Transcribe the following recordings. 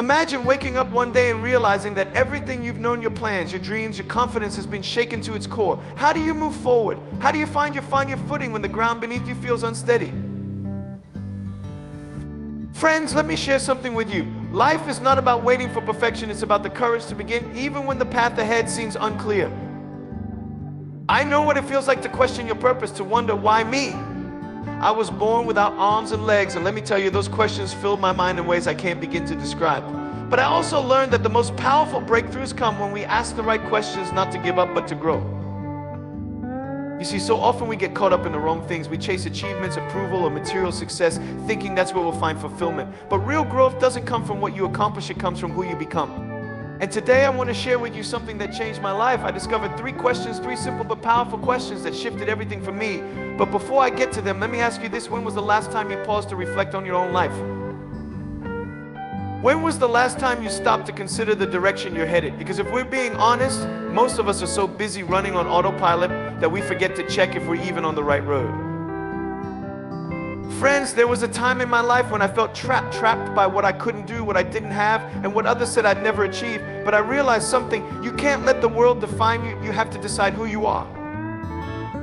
Imagine waking up one day and realizing that everything you've known, your plans, your dreams, your confidence has been shaken to its core. How do you move forward? How do you find your footing when the ground beneath you feels unsteady? Friends, let me share something with you. Life is not about waiting for perfection. It's about the courage to begin even when the path ahead seems unclear. I know what it feels like to question your purpose, to wonder, why me? I was born without arms and legs, and let me tell you, those questions filled my mind in ways I can't begin to describe. But I also learned that the most powerful breakthroughs come when we ask the right questions, not to give up, but to grow. You see, so often we get caught up in the wrong things. We chase achievements, approval, or material success, thinking that's where we'll find fulfillment. But real growth doesn't come from what you accomplish, it comes from who you become. And today I want to share with you something that changed my life. I discovered 3 questions, 3 simple but powerful questions that shifted everything for me. But before I get to them, let me ask you this. When was the last time you paused to reflect on your own life? When was the last time you stopped to consider the direction you're headed? Because if we're being honest, most of us are so busy running on autopilot that we forget to check if we're even on the right road. Friends, there was a time in my life when I felt trapped by what I couldn't do, what I didn't have, and what others said I'd never achieve. But I realized something. You can't let the world define you. You have to decide who you are.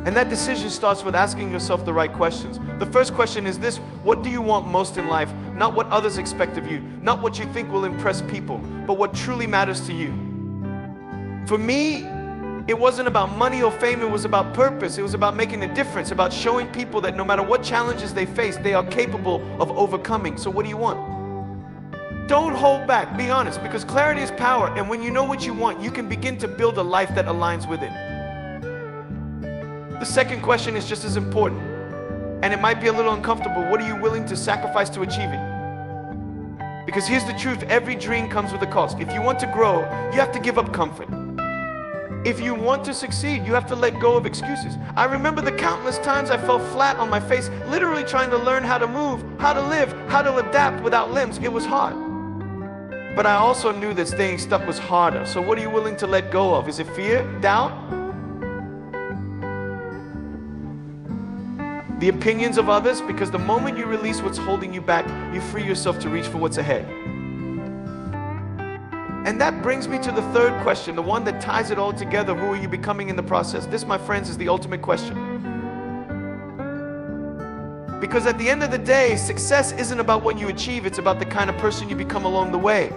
And that decision starts with asking yourself the right questions. The first question is this: what do you want most in life? Not what others expect of you, not what you think will impress people, but what truly matters to you. For me, it wasn't about money or fame, it was about purpose. It was about making a difference, about showing people that no matter what challenges they face, they are capable of overcoming. So what do you want? Don't hold back, be honest, because clarity is power, and when you know what you want, you can begin to build a life that aligns with it. The second question is just as important, and it might be a little uncomfortable. What are you willing to sacrifice to achieve it? Because here's the truth, every dream comes with a cost. If you want to grow, you have to give up comfort. If you want to succeed, you have to let go of excuses. I remember the countless times I fell flat on my face, literally trying to learn how to move, how to live, how to adapt without limbs. It was hard. But I also knew that staying stuck was harder. So what are you willing to let go of? Is it fear, doubt? The opinions of others? Because the moment you release what's holding you back, you free yourself to reach for what's ahead. And that brings me to the third question, the one that ties it all together. Who are you becoming in the process? This, my friends, is the ultimate question. Because at the end of the day, success isn't about what you achieve, it's about the kind of person you become along the way.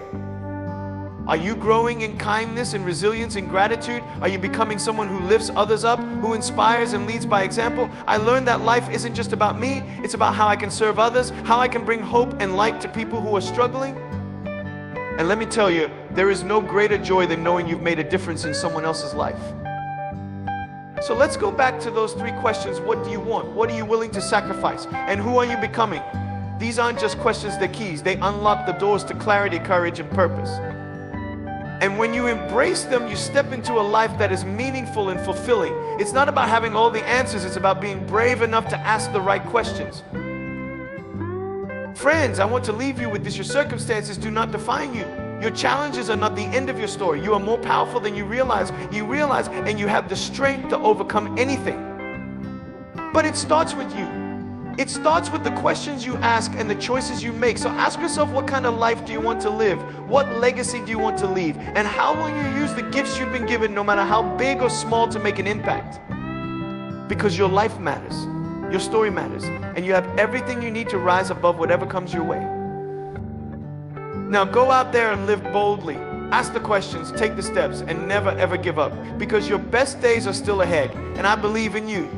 Are you growing in kindness and resilience and gratitude? Are you becoming someone who lifts others up, who inspires and leads by example? I learned that life isn't just about me, it's about how I can serve others, how I can bring hope and light to people who are struggling. And let me tell you, there is no greater joy than knowing you've made a difference in someone else's life. So let's go back to those 3 questions. What do you want? What are you willing to sacrifice? And who are you becoming? These aren't just questions, they're keys. They unlock the doors to clarity, courage, and purpose. And when you embrace them, you step into a life that is meaningful and fulfilling. It's not about having all the answers, it's about being brave enough to ask the right questions. Friends, I want to leave you with this. Your circumstances do not define you. Your challenges are not the end of your story. You are more powerful than you realize. And you have the strength to overcome anything. But it starts with you. It starts with the questions you ask and the choices you make. So ask yourself, what kind of life do you want to live? What legacy do you want to leave? And how will you use the gifts you've been given, no matter how big or small, to make an impact? Because your life matters. Your story matters, and you have everything you need to rise above whatever comes your way. Now go out there and live boldly. Ask the questions, take the steps, and never ever give up, because your best days are still ahead, and I believe in you.